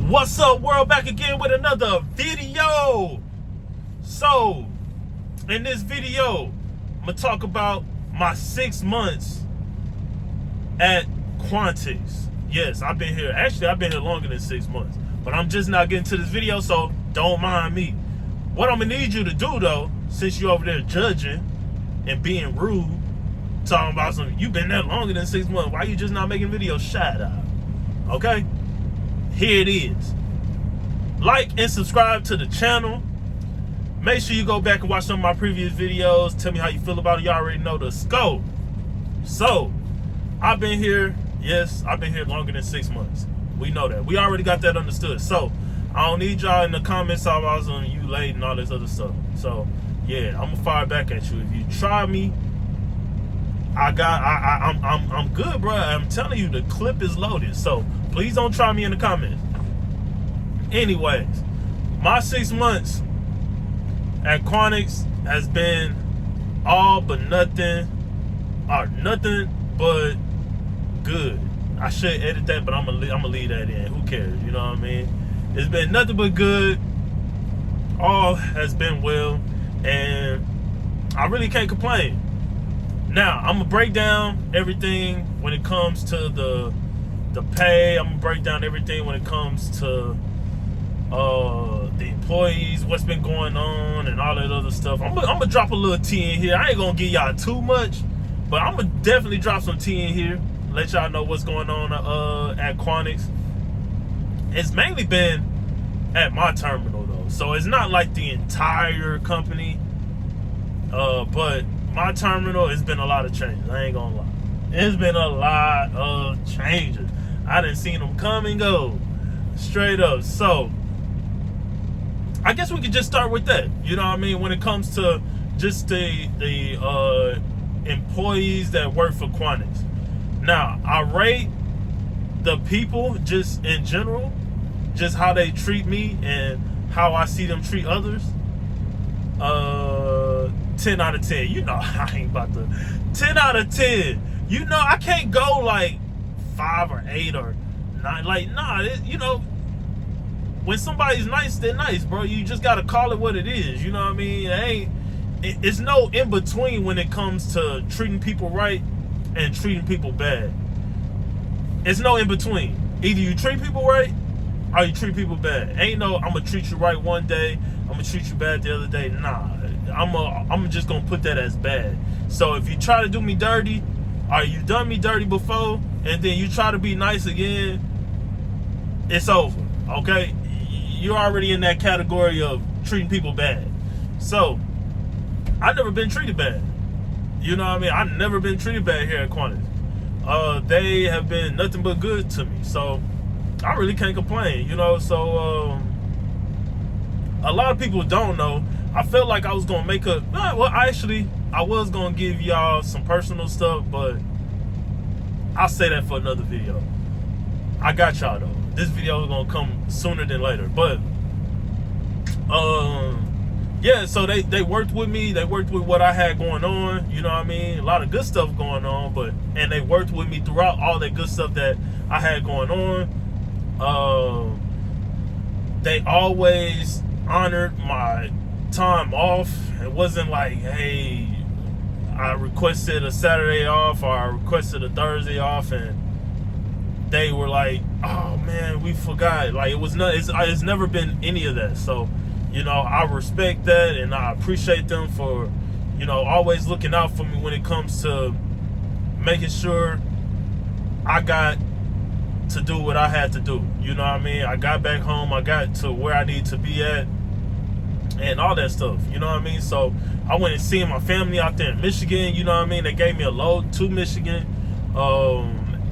What's up, world? Back again with another video. So in this video, I'm gonna talk about my 6 months at Quantix. Yes, I've been here. Actually, I've been here longer than 6 months, but I'm just not getting to this video, so don't mind me. What I'm gonna need you to do though, since you're over there judging and being rude, talking about something, you've been there longer than 6 months, why you just not making videos? Shut up. Okay? Here it is. Like and subscribe to the channel. Make sure you go back and watch some of my previous videos. Tell me how you feel about it. You already know the scope. So, I've been here. Yes, I've been here longer than 6 months. We know that. We already got that understood. So, I don't need y'all in the comments talking about some you late and all this other stuff. So, yeah, I'm gonna fire back at you. If you try me, I'm good, bro. I'm telling you, the clip is loaded. So please don't try me in the comments. Anyways, my 6 months at Quantix has been all but nothing, or nothing but good. I should edit that, but I'm gonna leave that in. Who cares? You know what I mean? It's been nothing but good. All has been well, and I really can't complain. Now, I'm going to break down everything when it comes to the pay. I'm going to break down everything when it comes to the employees, what's been going on, and all that other stuff. I'm going to drop a little tea in here. I ain't going to give y'all too much, but I'm going to definitely drop some tea in here, let y'all know what's going on at Quantix. It's mainly been at my terminal, though, so it's not like the entire company, but my terminal, it's been a lot of changes. I ain't gonna lie. It's been a lot of changes. I done seen them come and go. Straight up. So, I guess we could just start with that. You know what I mean? When it comes to just the employees that work for Quantix. Now, I rate the people just in general, just how they treat me and how I see them treat others. 10 out of 10. You know, I ain't about to 10 out of 10. You know, I can't go like 5 or 8 or 9. Like, nah, you know, when somebody's nice, they're nice, bro. You just gotta call it what it is. You know what I mean? It's no in between when it comes to treating people right and treating people bad. It's no in between. Either you treat people right or you treat people bad. Ain't no I'm gonna treat you right one day, I'm gonna treat you bad the other day. Nah, I'm just gonna put that as bad. So if you try to do me dirty, or you done me dirty before, and then you try to be nice again, it's over. Okay, you're already in that category of treating people bad. So I've never been treated bad. You know what I mean? I've never been treated bad here at Quantix. They have been nothing but good to me. So I really can't complain. You know, so a lot of people don't know. I felt like I was gonna make a I was gonna give y'all some personal stuff, but I'll say that for another video. I got y'all though. This video is gonna come sooner than later. But yeah, so they worked with me, they worked with what I had going on, you know what I mean? A lot of good stuff going on, and they worked with me throughout all that good stuff that I had going on. They always honored my time off. It wasn't like, hey, I requested a Saturday off or I requested a Thursday off and they were like, oh man, we forgot. Like, it's never been any of that. So, you know, I respect that and I appreciate them for, you know, always looking out for me when it comes to making sure I got to do what I had to do. You know what I mean? I got back home, I got to where I need to be at, and all that stuff, you know what I mean? So I went and seen my family out there in Michigan, you know what I mean? They gave me a load to Michigan,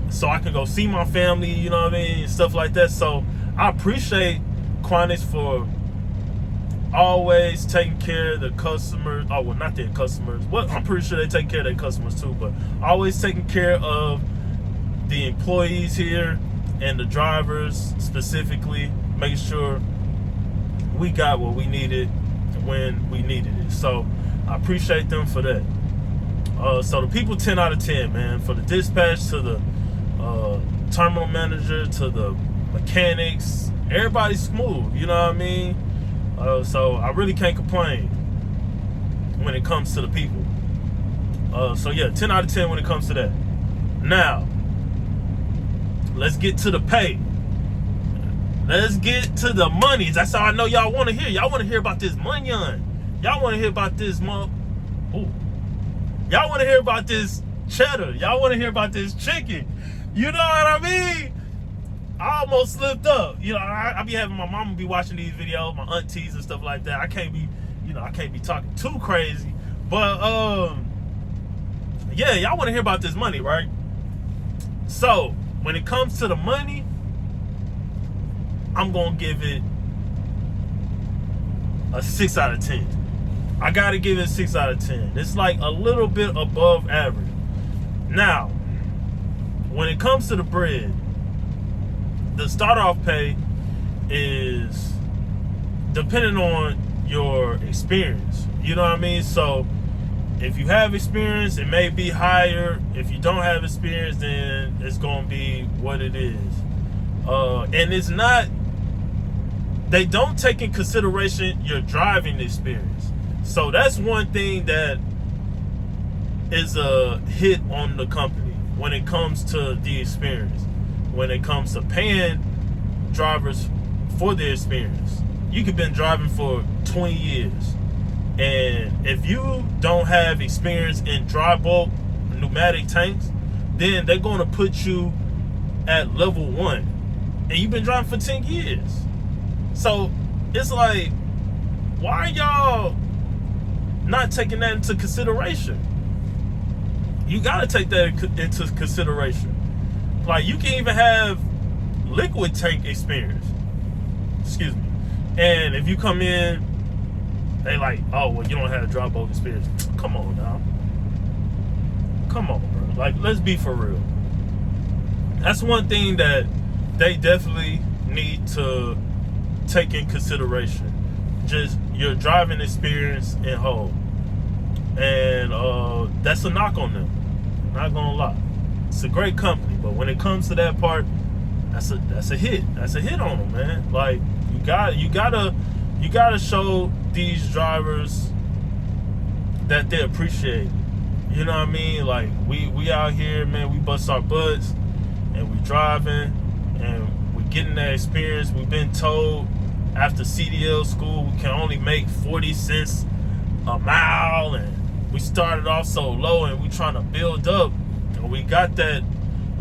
so I can go see my family, you know what I mean? Stuff like that. So I appreciate Quantix for always taking care of the customers. Oh, well, not their customers. Well, I'm pretty sure they take care of their customers too, but always taking care of the employees here and the drivers specifically, making sure we got what we needed when we needed it. So I appreciate them for that. So the people, 10 out of 10, man. For the dispatch, to the terminal manager, to the mechanics, Everybody's smooth, you know what I mean? So I really can't complain when it comes to the people. So yeah, 10 out of 10 when it comes to that. Now, let's get to the pay. Let's get to the money. That's all I know y'all want to hear. Y'all want to hear about this money. Y'all want to hear about this Y'all want to hear about this cheddar. Y'all want to hear about this chicken. You know what I mean? I almost slipped up. You know, I be having my mama be watching these videos, my aunties and stuff like that. I can't be talking too crazy. But yeah, y'all want to hear about this money, right? So when it comes to the money, I'm gonna give it a 6 out of 10. I gotta give it a 6 out of 10. It's like a little bit above average. Now, when it comes to the bread, the start off pay is depending on your experience. You know what I mean? So if you have experience, it may be higher. If you don't have experience, then it's gonna be what it is. And it's not, they don't take in consideration your driving experience. So that's one thing that is a hit on the company when it comes to the experience. When it comes to paying drivers for their experience. You could been driving for 20 years. And if you don't have experience in dry bulk pneumatic tanks, then they're going to put you at level 1. And you've been driving for 10 years. So it's like, why are y'all not taking that into consideration? You got to take that into consideration. Like, you can even have liquid tank experience. Excuse me. And if you come in, they like, oh, well, you don't have dry bulk experience. Come on now. Come on, bro. Like, let's be for real. That's one thing that they definitely need to take in consideration. Just your driving experience in whole. And that's a knock on them. I'm not gonna lie. It's a great company, but when it comes to that part, that's a hit. That's a hit on them, man. Like, you gotta show these drivers that they appreciate it. You know what I mean? Like, we out here, man, we bust our butts and we driving and we getting that experience. We've been told after CDL school we can only make 40 cents a mile, and we started off so low and we trying to build up, and we got that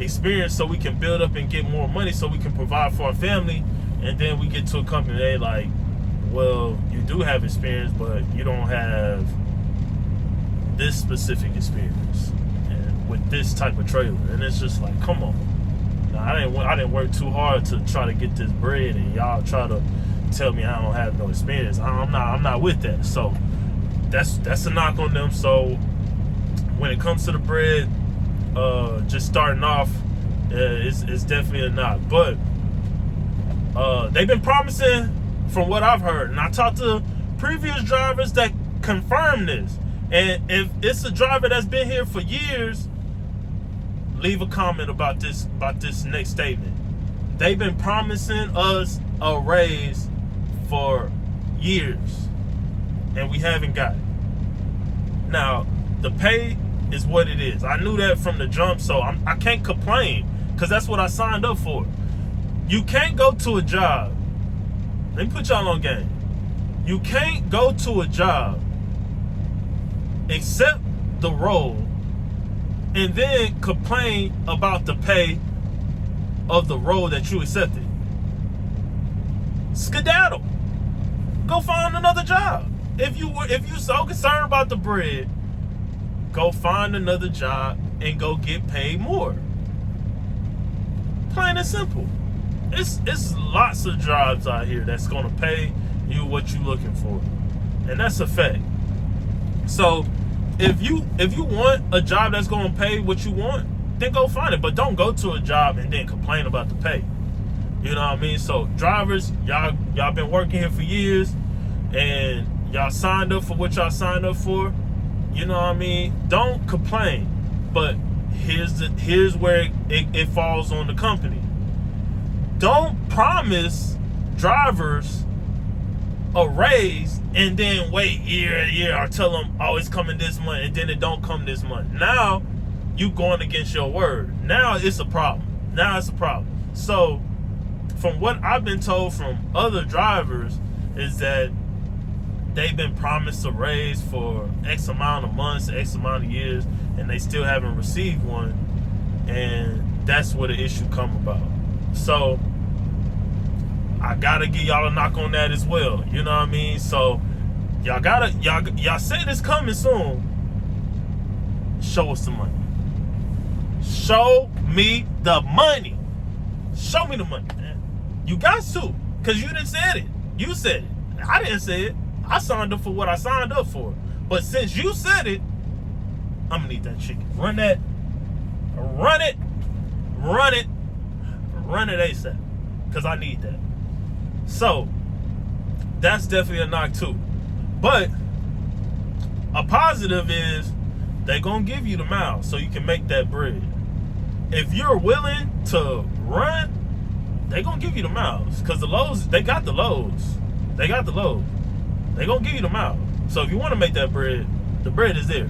experience so we can build up and get more money so we can provide for our family. And then we get to a company, they like, well, you do have experience, but you don't have this specific experience and with this type of trailer. And it's just like, come on. Now, I didn't work too hard to try to get this bread, and y'all try to tell me I don't have no experience. I'm not with that. So that's a knock on them. So when it comes to the bread, just starting off, it's definitely a knock. But they've been promising, from what I've heard, and I talked to previous drivers that confirm this. And if it's a driver that's been here for years, leave a comment about this next statement. They've been promising us a raise for years, and we haven't got it. Now, the pay is what it is. I knew that from the jump, so I can't complain, because that's what I signed up for. You can't go to a job. Let me put y'all on game. You can't go to a job, accept the role, and then complain about the pay of the role that you accepted. Skedaddle. Go find another job. If you so concerned about the bread, go find another job and go get paid more. Plain and simple. It's lots of jobs out here that's gonna pay you what you're looking for, and that's a fact. So if you want a job that's gonna pay what you want, then go find it. But don't go to a job and then complain about the pay. You know what I mean? So drivers, y'all been working here for years, and y'all signed up for what y'all signed up for. You know what I mean? Don't complain. But here's where it falls on the company. Don't promise drivers a raise and then wait year and year, or tell them, oh, it's coming this month, and then it don't come this month. Now you going against your word. Now it's a problem. So from what I've been told from other drivers is that they've been promised a raise for X amount of months, X amount of years, and they still haven't received one. And that's where the issue come about. So I gotta give y'all a knock on that as well. You know what I mean? So y'all said it's coming soon. Show us the money. Show me the money. Show me the money, man. You got to, because you didn't say it. You said it. I didn't say it. I signed up for what I signed up for. But since you said it, I'm gonna need that chicken. Run it ASAP, because I need that. So that's definitely a knock too. But a positive is they're gonna give you the miles so you can make that bread. If you're willing to run, they're gonna give you the miles, because the loads, they got the loads. They're gonna give you the miles. So if you want to make that bread, the bread is there,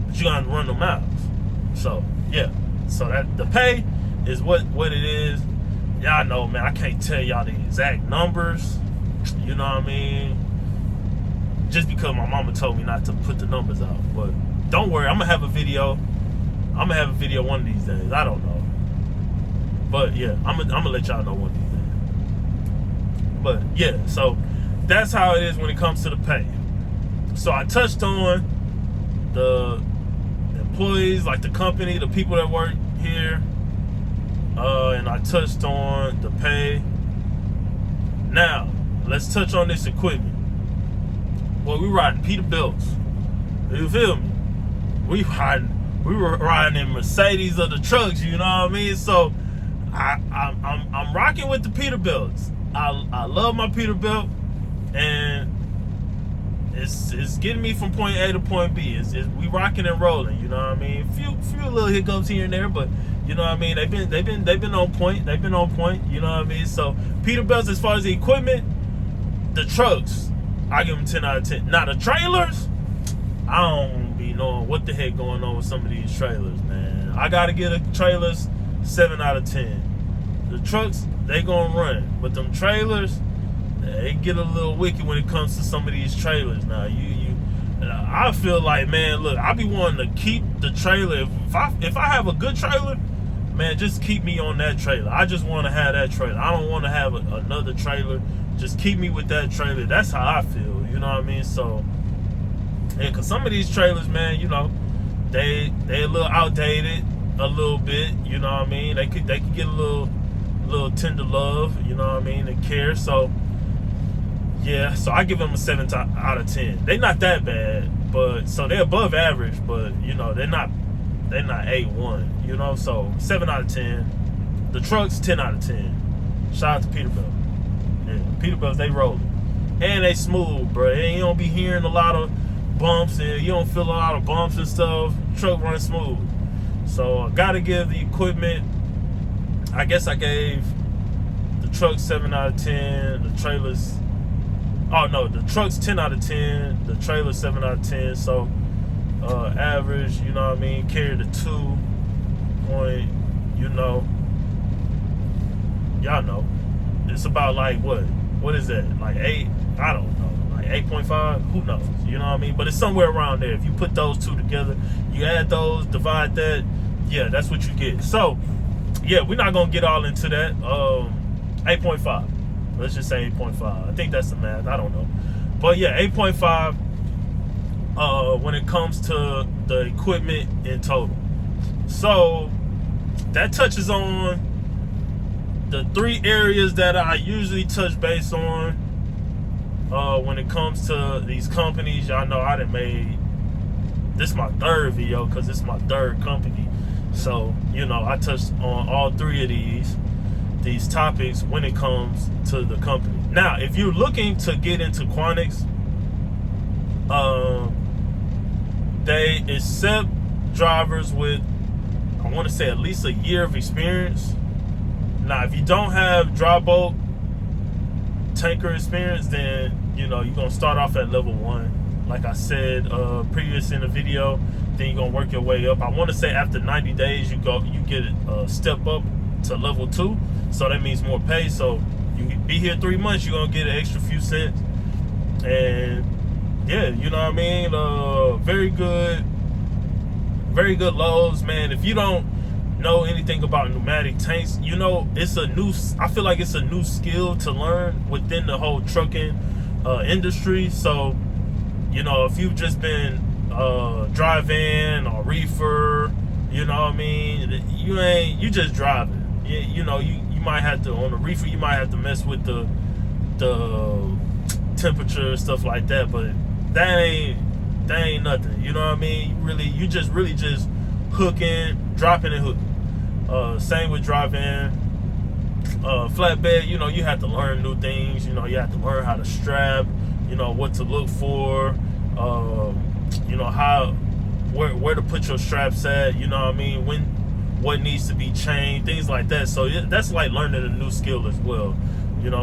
but you gotta run the miles. So yeah, so that the pay is what it is. Y'all know, man, I can't tell y'all the exact numbers, you know what I mean, just because my mama told me not to put the numbers out. But don't worry, I'm gonna have a video one of these days. I don't know, but yeah, I'm gonna let y'all know one of these days. But yeah, so that's how it is when it comes to the pay. So I touched on the employees, like the company, the people that work here, and I touched on the pay. Now let's touch on this equipment. Well, we riding Peterbilts. You feel me? We were riding in Mercedes of the trucks. You know what I mean? So I'm rocking with the Peterbilts. I love my Peterbilt, and it's getting me from point A to point B. We rocking and rolling. You know what I mean? Few little hiccups here and there, but you know what I mean? They've been on point. You know what I mean? So Peterbilts, as far as the equipment, the trucks, I give them 10 out of 10. Now the trailers, I don't be knowing what the heck going on with some of these trailers, man. I gotta get the trailers 7 out of 10. The trucks, they gonna run, but them trailers, they get a little wicked when it comes to some of these trailers. Now I feel like, man, look, I be wanting to keep the trailer. If I have a good trailer, man, just keep me on that trailer. I just want to have that trailer. I don't want to have another trailer. Just keep me with that trailer. That's how I feel. You know what I mean? So, yeah, because some of these trailers, man, you know, they a little outdated a little bit. You know what I mean? They could get a little tender love. You know what I mean? And care. So, yeah. So I give them a 7 out of 10. They not that bad, but so they're above average. But you know, they're not A1. You know, so 7 out of 10. The trucks, 10 out of 10. Shout out to Peterbilt. Yeah, Peterbilts, they rolling. And they smooth, bro. And you don't be hearing a lot of bumps, and you don't feel a lot of bumps and stuff. Truck runs smooth. So I gotta give the equipment, I guess I gave the trucks 7 out of 10. The trailers, oh no, the trucks 10 out of 10. The trailers 7 out of 10. So average, you know what I mean, carried a 2 point, you know, y'all know, it's about like what is that, like 8, I don't know, like 8.5, who knows, you know what I mean, but it's somewhere around there. If you put those two together, you add those, divide that, yeah, that's what you get. So yeah, we're not gonna get all into that. 8.5, let's just say 8.5. I think that's the math, I don't know, but yeah, 8.5 when it comes to the equipment in total. So that touches on the 3 areas that I usually touch base on when it comes to these companies. Y'all know I done made this my 3rd video, because this is my 3rd company. So you know, I touched on all 3 of these topics when it comes to the company. Now if you're looking to get into Quantix, they accept drivers with, I want to say, at least a year of experience. Now, if you don't have dry bulk tanker experience, then you're gonna start off at level 1. Like I said previous in the video, then you're gonna work your way up. I want to say after 90 days, you get a step up to level 2. So that means more pay. So you be here 3 months, you're gonna get an extra few cents. And yeah, you know what I mean. Very good loads, man. If you don't know anything about pneumatic tanks, I feel like it's a new skill to learn within the whole trucking industry. So if you've just been driving or reefer, you know what I mean, you just driving. You might have to, on the reefer, you might have to mess with the temperature, stuff like that, but that ain't nothing. You know what I mean? You just hooking, dropping and hooking. Same with driving flatbed. You have to learn new things. You have to learn how to strap, what to look for, where to put your straps at, you know what I mean, what needs to be changed, things like that. So that's like learning a new skill as well.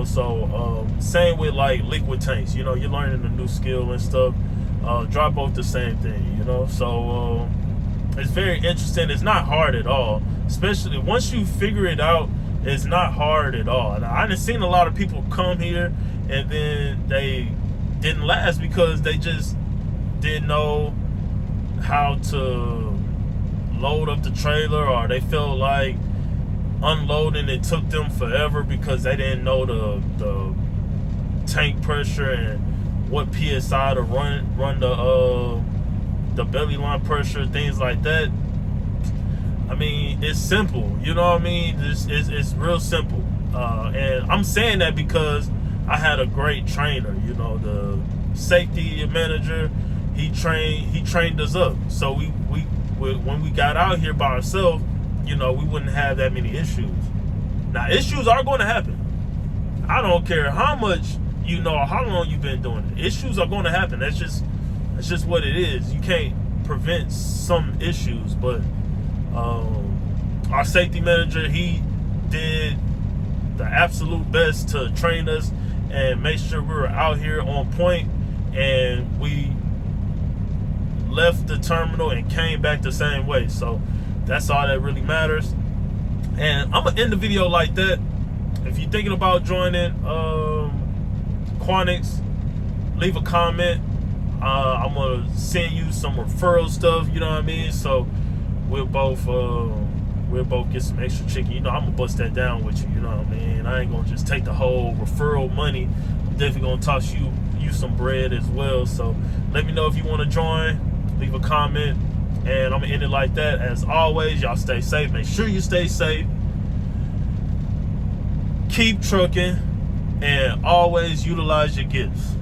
So same with like liquid tanks. You're learning a new skill and stuff. Dry both the same thing. So it's very interesting. It's not hard at all, especially once you figure it out. It's not hard at all. And I've seen a lot of people come here and then they didn't last because they just didn't know how to load up the trailer, or they felt like unloading it took them forever because they didn't know the tank pressure and what PSI to run the belly line pressure, things like that. I mean, it's simple, you know what I mean? It's real simple. And I'm saying that because I had a great trainer, the safety manager. He trained us up. So we when we got out here by ourselves, we wouldn't have that many issues. Now, issues are going to happen. I don't care how much how long you've been doing it. Issues are going to happen. That's just what it is. You can't prevent some issues, but our safety manager, he did the absolute best to train us and make sure we were out here on point, and we left the terminal and came back the same way. So that's all that really matters. And I'm gonna end the video like that. If you're thinking about joining Quantics, leave a comment. I'm gonna send you some referral stuff, you know what I mean? So we'll both get some extra chicken. I'm gonna bust that down with you, you know what I mean? I ain't gonna just take the whole referral money. I'm definitely gonna toss you some bread as well. So let me know if you want to join. Leave a comment, and I'm gonna end it like that. As always, y'all stay safe. Make sure you stay safe. Keep trucking, and always utilize your gifts.